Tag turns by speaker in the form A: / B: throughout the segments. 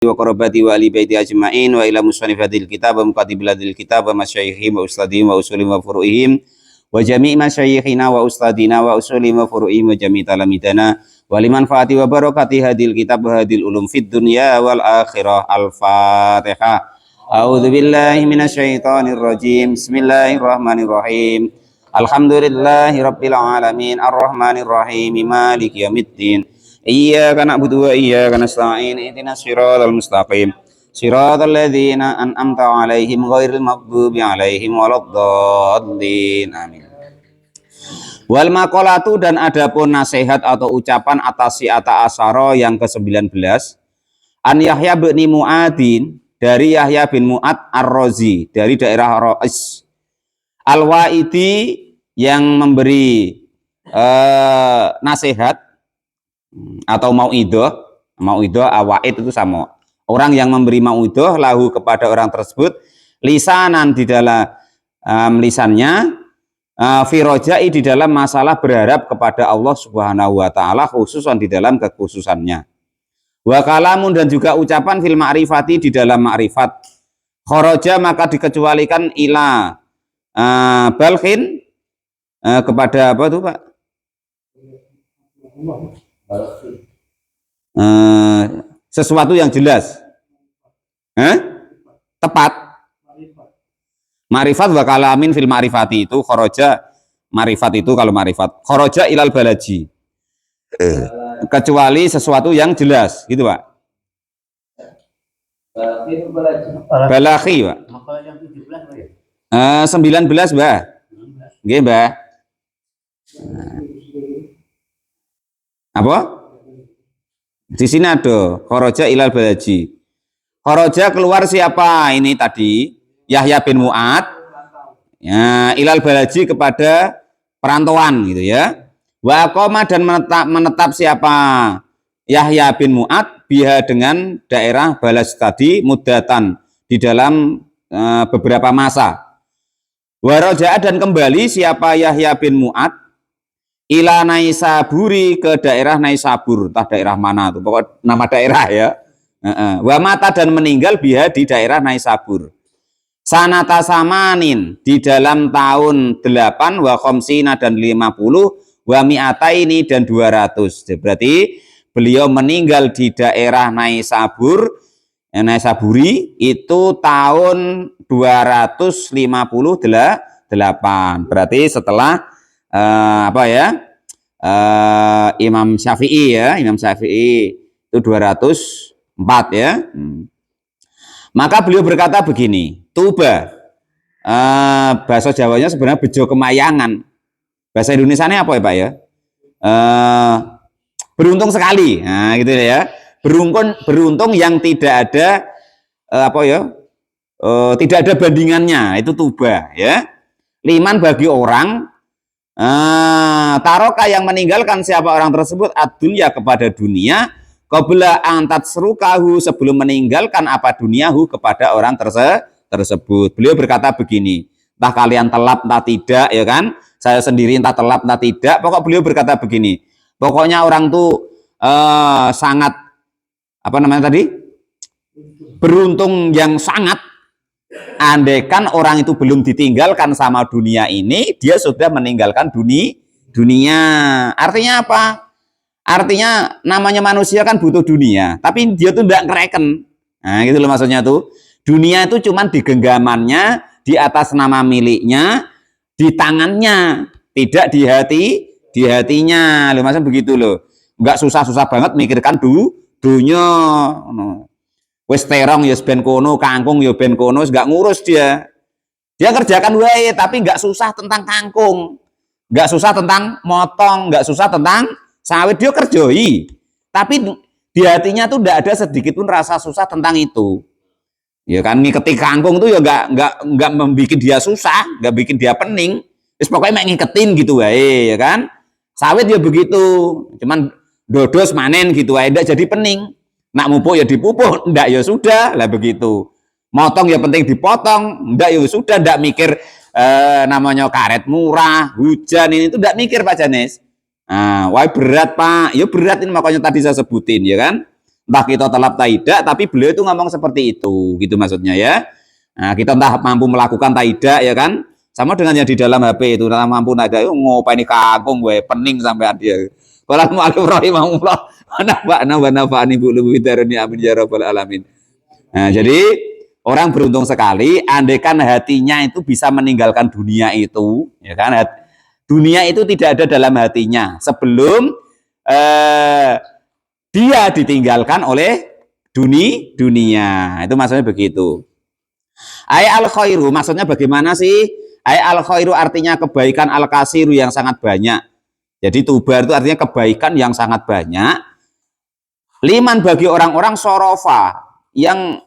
A: wa qarabati wa ali baiti ajma'in wa ila musannifadil kitab wa muqaddimatil kitab wa masyayikhim wa ustadihim wa usulim wa furu'ihim wa jami' masyayikhina wa ustadina wa usulim wa furu'ihim wa jami' talamidana wa liman faati wa barakati hadil kitab wa hadil ulum fid dunya wal akhirah. Al-Fatihah. A'udzu billahi minasyaitonir rajim. Bismillahirrahmanirrahim. Alhamdulillahi rabbil alamin arrahmanir rahim maliki yaumiddin. Iyyaka na'budu wa iyyaka nasta'in ihdinas siratal mustaqim siratal ladzina an'amta 'alaihim ghairil maghdubi 'alaihim waladdallin. Amin. Wal maqalatu, dan adapun nasihat atau ucapan atas Syi'ata Asyara yang ke-19, an Yahya bin Mu'adin, dari Yahya bin Mu'ad Ar-Razi dari daerah Rais, Al-Wa'idi, yang memberi nasihat atau mau'idah awaid itu sama orang yang memberi mau'idah lahu kepada orang tersebut, lisanan di dalam lisannya, firojai di dalam masalah berharap kepada Allah Subhanahu wa taala, khususan di dalam kekhususannya. Wa kalamun, dan juga ucapan fil ma'rifati di dalam ma'rifat, kharaja maka dikecualikan ila balkhin, kepada apa tuh Pak? Sesuatu yang jelas, tepat. Ma'rifat wa kalamin fil ma'rifati, itu kharaja, ma'rifat itu kalau ma'rifat, kharaja ilal balaji, kecuali sesuatu yang jelas, gitu Pak. Balaghi Pak. 19 Mbah. Nggih Mbah. Apa? Di sini ada kharaja ilal balaji. Kharaja keluar siapa? Ini tadi Yahya bin Mu'ad, ya, ilal balaji kepada perantauan, gitu ya. Wa qoma, dan menetap siapa? Yahya bin Mu'ad biha, dengan daerah Balas tadi, mudatan, di dalam beberapa masa. Wa raja'a, dan kembali siapa? Yahya bin Mu'ad ila Naisaburi, ke daerah Naisabur, entah daerah mana tuh, pokok nama daerah ya. Wa mata, dan meninggal biha, di daerah Naisabur, sanata samanin, di dalam tahun 8, wa khamsina, dan 50, wa mi'ataini, dan 200. Berarti beliau meninggal di daerah Naisabur, Naisaburi itu tahun 258. Berarti setelah Imam Syafi'i ya, Imam Syafi'i itu 204 ya. Maka beliau berkata begini, tuba, bahasa Jawanya sebenarnya bejo kemayangan, bahasa Indonesianya apa ya Pak ya? Beruntung sekali, nah gitu ya. Beruntung yang tidak ada tidak ada bandingannya, itu tuba ya. Liman, bagi orang, taroka, yang meninggalkan siapa orang tersebut, ad-dunya, kepada dunia, qabla antat serukahu, sebelum meninggalkan apa, duniahu, kepada orang tersebut. Beliau berkata begini, entah kalian telap entah tidak ya kan, saya sendiri entah telap entah tidak, pokok beliau berkata begini, pokoknya orang tuh sangat beruntung yang sangat, andaikan orang itu belum ditinggalkan sama dunia ini, dia sudah meninggalkan dunia. Artinya apa? Artinya namanya manusia kan butuh dunia, tapi dia tuh tidak ngereken. Nah, gitu loh maksudnya tuh. Dunia itu cuman di genggamannya, di atas nama miliknya, di tangannya, tidak di hatinya. Loh, maksudnya begitu loh. Enggak susah-susah banget mikirkan dunia. Wes terong ya ben kono, kangkung ya ben kono, enggak ngurus dia. Dia kerjakan wae, tapi enggak susah tentang kangkung, enggak susah tentang motong, enggak susah tentang sawit, dia kerjoi. Tapi di hatinya tuh enggak ada sedikit pun rasa susah tentang itu. Ya kan, ngiketi kangkung tuh ya enggak membuat dia susah, enggak bikin dia pening. Wis pokoknya mek ngiketin gitu wae, ya kan. Sawit ya begitu, cuman dodos manen gitu wae, enggak jadi pening. Nak mupuk ya dipupuk, enggak ya sudah, lah begitu. Motong ya penting dipotong, enggak ya sudah, enggak mikir namanya karet murah, hujan ini, itu enggak mikir Pak Janes. Wah berat Pak, ya berat ini, makanya tadi saya sebutin ya kan. entah kita telap atau tidak, tapi beliau itu ngomong seperti itu, gitu maksudnya ya. Nah, kita entah mampu melakukan atau tidak ya kan, sama dengan yang di dalam HP itu, entah mampu nada itu ngopeni kangkung gue pening sampai dia. Kalau mu'alif rahimahullah, wa nafa'ani bu lubidarani amin ya rabbal alamin. Nah, jadi orang beruntung sekali, andaikan hatinya itu bisa meninggalkan dunia itu, ya kan? Dunia itu tidak ada dalam hatinya sebelum dia ditinggalkan oleh dunia. Itu maksudnya begitu. Ay al khairu maksudnya bagaimana sih? Ay al khairu artinya kebaikan, al kasiru yang sangat banyak. Jadi tubar itu artinya kebaikan yang sangat banyak. Liman bagi orang-orang sorofa yang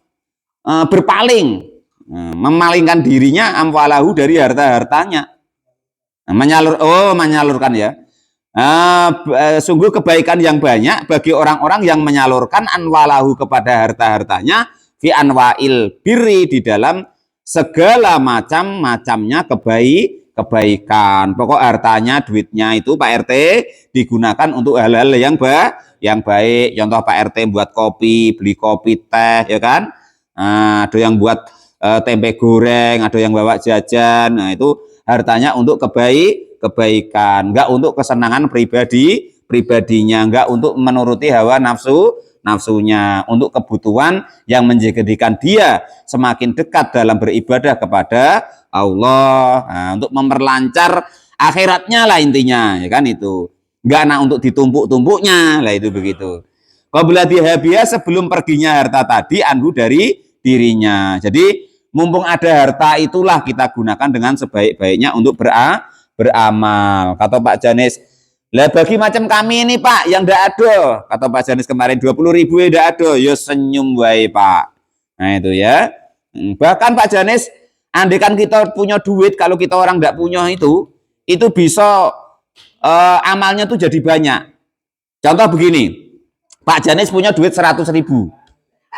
A: berpaling, memalingkan dirinya amwalahu dari harta-hartanya. Menyalurkan ya. Sungguh kebaikan yang banyak bagi orang-orang yang menyalurkan anwalahu kepada harta-hartanya fi anwa'il birri di dalam segala macamnya kebaikan. Pokok hartanya, duitnya itu Pak RT digunakan untuk hal-hal yang baik. Contoh Pak RT buat kopi, beli kopi, teh, ya kan? Ada yang buat tempe goreng, ada yang bawa jajan. Nah, itu hartanya untuk kebaikan, enggak untuk kesenangan pribadinya, enggak untuk menuruti hawa nafsunya, untuk kebutuhan yang menjadikan dia semakin dekat dalam beribadah kepada Allah, untuk memperlancar akhiratnya lah intinya, ya kan itu. Enggak untuk ditumpuk-tumpuknya, lah itu begitu. Qabla dihabia sebelum perginya harta tadi anhu dari dirinya. Jadi mumpung ada harta itulah kita gunakan dengan sebaik-baiknya untuk beramal. Kata Pak Janis, lah bagi macam kami ini Pak yang ndak ada, kata Pak Janis kemarin 20.000 ya ndak ada, ya senyum wae Pak. Nah itu ya. Bahkan Pak Janis, andaikan kita punya duit, kalau kita orang ndak punya itu bisa amalnya tuh jadi banyak. Contoh begini, Pak Janis punya duit 100.000,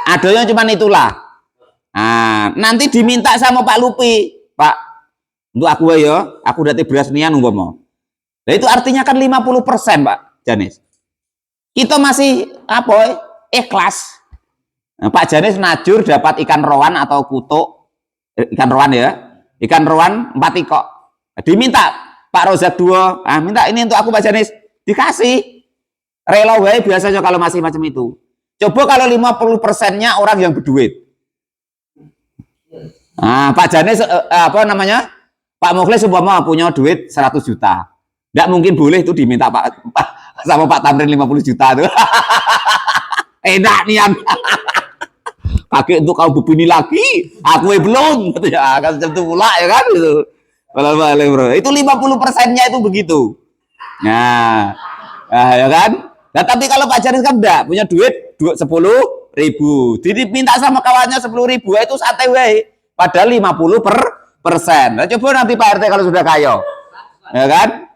A: adanya cuma itulah. Nah, nanti diminta sama Pak Lupi, Pak, untuk aku ya, aku dati beras nian umpama. Nah, itu artinya kan 50% Pak Janis. Kita masih ikhlas. Nah, Pak Janis najur dapat ikan rowan atau kutuk, ikan rowan ya, ikan rowan 4 ikok. Diminta Pak Rozak 2, minta ini untuk aku Pak Janis, dikasih. Rela wae biasanya kalau masih macam itu. Coba kalau 50%-nya orang yang berduit. Pak Janis Pak Mukhlis umpama punya duit 100 juta. Enggak mungkin boleh itu diminta Pak sama Pak Tamrin 50 juta tuh. Enak nian. Kakek untuk kau begini lagi, aku belum gitu ya. Kan jam itu pula ya kan itu. Bro. Itu 50%-nya itu begitu. Nah, ya kan? Nah, tapi kalau Pak Janis kan enggak punya duit 10.000. Jadi minta sama kawannya 10.000 itu santai wae. Padahal 50%. Nah, coba nanti Pak RT kalau sudah kaya. Ya kan?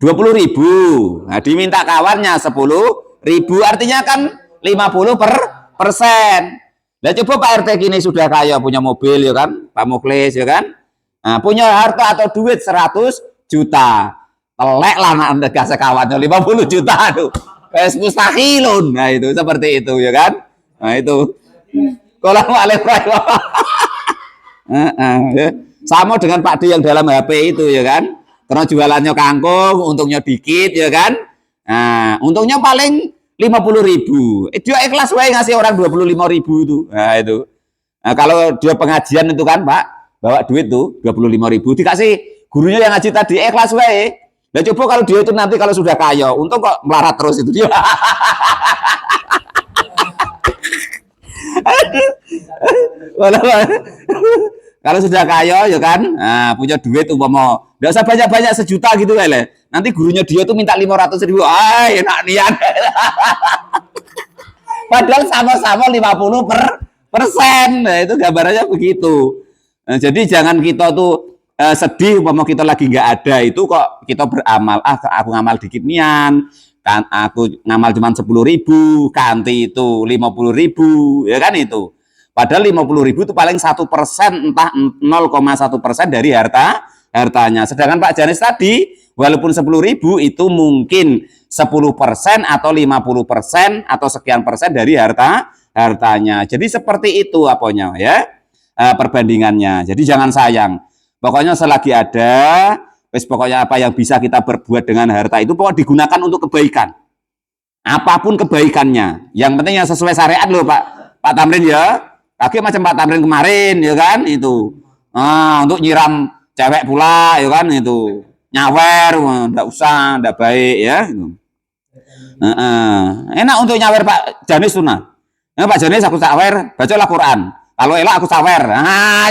A: 20.000. Nah, diminta kawannya 10.000, artinya kan 50%. Nah, coba Pak RT kini sudah kaya, punya mobil ya kan? Pak Mukhlis ya kan? Nah, punya harta atau duit 100 juta. Telek lah anak kasih kawannya 50 juta tuh. Kayak mustahilun. Nah, itu seperti itu ya kan? Nah, itu. Kalau sama dengan Pak D yang dalam HP itu ya kan, karena jualannya kangkung, untungnya dikit ya kan, nah untungnya paling 50.000, dia ikhlas wae ngasih orang 25.000 itu, nah itu. Nah, kalau dia pengajian itu kan Pak, bawa duit tuh 25.000 dikasih gurunya yang ngaji tadi, ikhlas wae. Nah coba kalau dia itu nanti kalau sudah kaya, untung kok melarat terus itu dia. Kalau sudah kaya ya kan, punya duit umpama enggak usah banyak-banyak 1 juta gitu ya, nanti gurunya dia tuh minta 500.000, enak nian. Padahal sama-sama 50%. Nah, itu gambarannya begitu. Nah, jadi jangan kita tuh sedih umpama kita lagi nggak ada itu kok kita beramal, aku ngamal dikit nian, kan aku ngamal cuma 10.000, ganti itu 50.000, ya kan itu. Padahal 50.000 itu paling 1%, entah 0,1% dari harta hartanya. Sedangkan Pak Janis tadi, walaupun 10.000 itu mungkin 10% atau 50% atau sekian persen dari hartanya. Jadi seperti itu apanya ya, perbandingannya. Jadi jangan sayang. Pokoknya selagi ada, pokoknya apa yang bisa kita berbuat dengan harta itu pokoknya digunakan untuk kebaikan. Apapun kebaikannya, yang penting yang sesuai syariat loh Pak Tamrin ya. Kaki macam Pak Tamrin kemarin ya kan itu. Untuk nyiram cewek pula ya kan itu. Nyawer, enggak usah, enggak baik ya gitu. Enak untuk nyawer Pak Janis sunnah. Nah, Pak Janis aku sawer, bacalah Quran. Kalau elok aku sawer.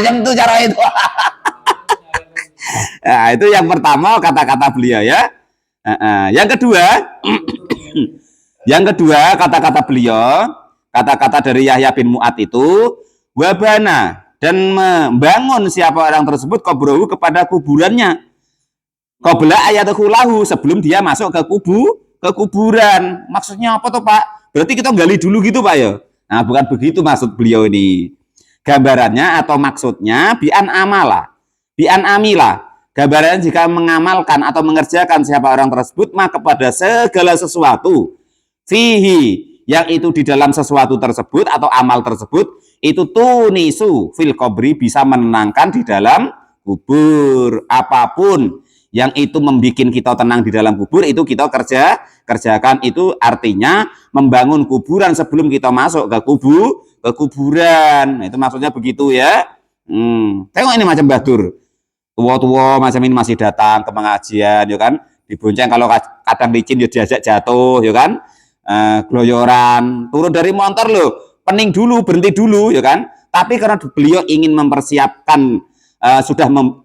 A: Yang itu cara itu. Nah, itu yang pertama kata-kata beliau ya. Yang kedua Yang kedua, kata-kata beliau, kata-kata dari Yahya bin Mu'ad itu, wabana, dan membangun siapa orang tersebut kubrohu kepada kuburannya. Qabla ayatuhulahu, sebelum dia masuk ke kuburan. Maksudnya apa tuh Pak? Berarti kita gali dulu gitu Pak ya? Nah, bukan begitu maksud beliau ini. Gambarannya atau maksudnya bi'an amila. Gambarannya jika mengamalkan atau mengerjakan siapa orang tersebut, maka kepada segala sesuatu fihi, yang itu di dalam sesuatu tersebut atau amal tersebut itu tunisu fil qabri, bisa menenangkan di dalam kubur. Apapun yang itu membuat kita tenang di dalam kubur itu kita kerjakan. Itu artinya membangun kuburan sebelum kita masuk ke kuburan. Itu maksudnya begitu ya. Tengok ini macam Badur, tua-tua macam ini masih datang ke pengajian ya kan, dibonceng kalau kadang licin ya diajak jatuh ya kan. Gloyoran, turun dari motor loh, pening dulu, berhenti dulu ya kan. Tapi karena beliau ingin mempersiapkan,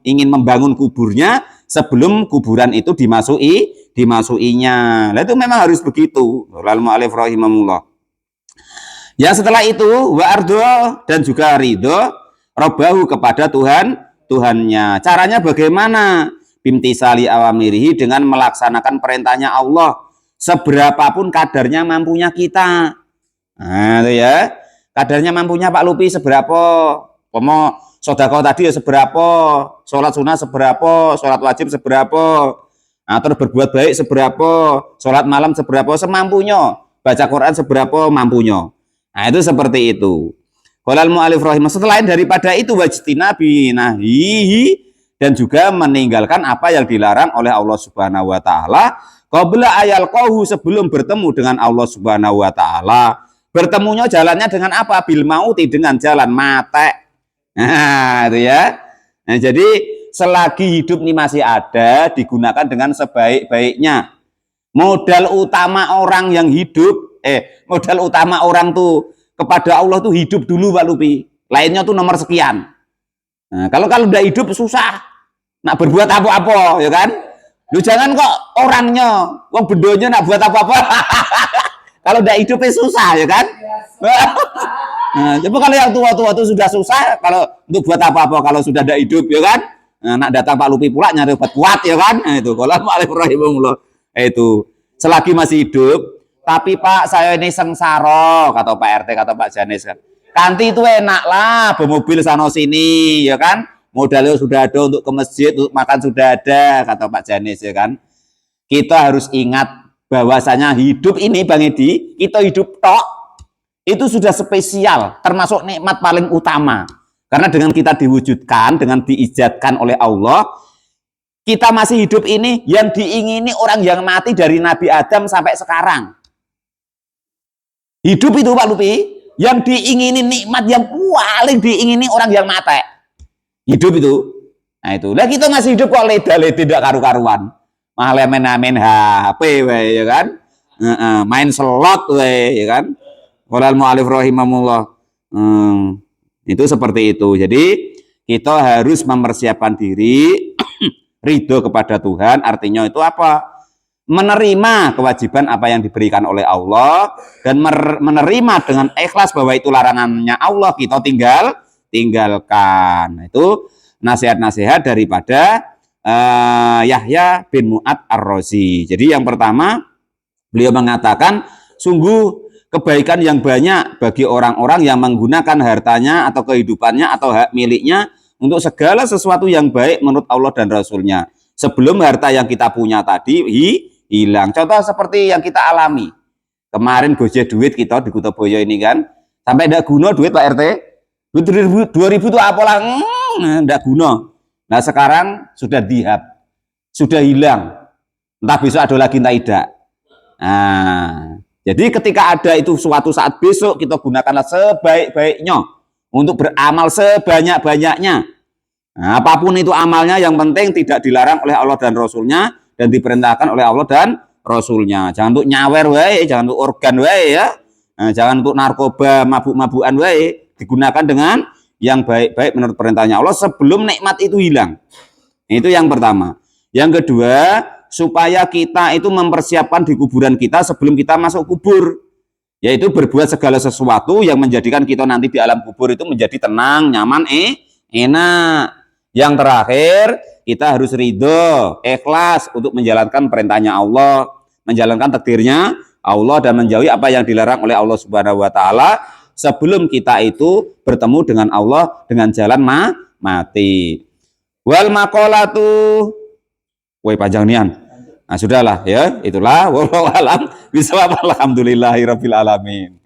A: ingin membangun kuburnya sebelum kuburan itu dimasukinya. Nah, itu memang harus begitu. Lalu mu'alif rahimahullah. Ya setelah itu wa ardo, dan juga ridho robahu kepada Tuhannya. Caranya bagaimana? Bimtisali awamirihi, dengan melaksanakan perintahnya Allah. Seberapapun kadarnya mampunya kita. Nah itu ya, kadarnya mampunya Pak Lupi seberapa. Pomo sodako tadi ya seberapa, sholat sunnah seberapa, sholat wajib seberapa, nah, terus berbuat baik seberapa, sholat malam seberapa, semampunya, baca Quran seberapa mampunya. Nah itu seperti itu. Qolal mu'alif rahimah, setelah daripada itu wajtina binahihi, dan juga meninggalkan apa yang dilarang oleh Allah Subhanahu wa taala. Qabla ayal qahu, sebelum bertemu dengan Allah Subhanahu wa taala. Bertemunya jalannya dengan apa? Bil mauti, dengan jalan mate. Nah, itu ya. Nah, jadi selagi hidup ini masih ada, digunakan dengan sebaik-baiknya. Modal utama orang yang hidup, modal utama orang tuh kepada Allah tuh hidup dulu Pak Lupi. Lainnya tuh nomor sekian. Nah, kalau udah hidup susah. Nak berbuat apa-apa, ya kan? Lu jangan kok orangnya, wong bendonya nak buat apa-apa. Kalau udah hidupnya susah ya kan? Nah, coba kalau yang tua-tua itu sudah susah, kalau untuk buat apa-apa kalau sudah ada hidup ya kan? Nah, nak datang Pak Lupi pula nyari obat kuat ya kan? Nah, itu kalau Alhamdulillah itu selagi masih hidup, tapi Pak saya ini sengsara, kata Pak RT, kata Pak Janis kan. Kanti itu enak lah, bermobil sana sini ya kan? Modalnya sudah ada, untuk ke masjid, untuk makan sudah ada, kata Pak Janis ya kan. Kita harus ingat bahwasanya hidup ini Bang Edi, kita hidup tok itu sudah spesial, termasuk nikmat paling utama. Karena dengan kita diwujudkan, dengan diijatkan oleh Allah, kita masih hidup ini yang diingini orang yang mati dari Nabi Adam sampai sekarang. Hidup itu Pak Lupi, yang diingini nikmat yang paling diingini orang yang mati. Hidup itu. Nah itu. Lah kita masih hidup kok leda-leda tidak karu-karuan. Malah main HP we, ya kan? Main slot we, ya kan? Qolal mu'alif rahimahullah. Itu seperti itu. Jadi kita harus mempersiapkan diri ridho kepada Tuhan. Artinya itu apa? Menerima kewajiban apa yang diberikan oleh Allah dan menerima dengan ikhlas bahwa itu larangannya Allah, kita tinggalkan. Itu nasihat-nasihat daripada Yahya bin Mu'ad Ar-Razi. Jadi yang pertama beliau mengatakan sungguh kebaikan yang banyak bagi orang-orang yang menggunakan hartanya atau kehidupannya atau hak miliknya untuk segala sesuatu yang baik menurut Allah dan Rasulnya. Sebelum harta yang kita punya tadi hilang. Contoh seperti yang kita alami. Kemarin gojek duit kita di Kutoboyo ini kan. Sampai tidak guna duit Pak RT. Duit 2000 itu apalah. Tidak guna. Nah sekarang sudah dihab. Sudah hilang. Entah besok ada lagi, entah tidak. Nah, jadi ketika ada itu suatu saat besok, kita gunakanlah sebaik-baiknya untuk beramal sebanyak-banyaknya. Nah, apapun itu amalnya, yang penting tidak dilarang oleh Allah dan Rasulnya dan diperintahkan oleh Allah dan Rasulnya. Jangan untuk nyawer wae, jangan untuk organ wae ya. Nah, jangan untuk narkoba, mabuk-mabukan wae. Digunakan dengan yang baik-baik menurut perintahnya Allah sebelum nikmat itu hilang. Itu yang pertama. Yang kedua, supaya kita itu mempersiapkan di kuburan kita sebelum kita masuk kubur, yaitu berbuat segala sesuatu yang menjadikan kita nanti di alam kubur itu menjadi tenang, nyaman, enak. Yang terakhir, kita harus ridho, ikhlas untuk menjalankan perintahnya Allah, menjalankan takdirnya Allah dan menjauhi apa yang dilarang oleh Allah Subhanahu wa taala sebelum kita itu bertemu dengan Allah dengan jalan mati. Wal maqalatu, woi panjang nian. Nah, sudahlah ya, itulah wallahu alam bisawab. Alhamdulillahirabbil alamin.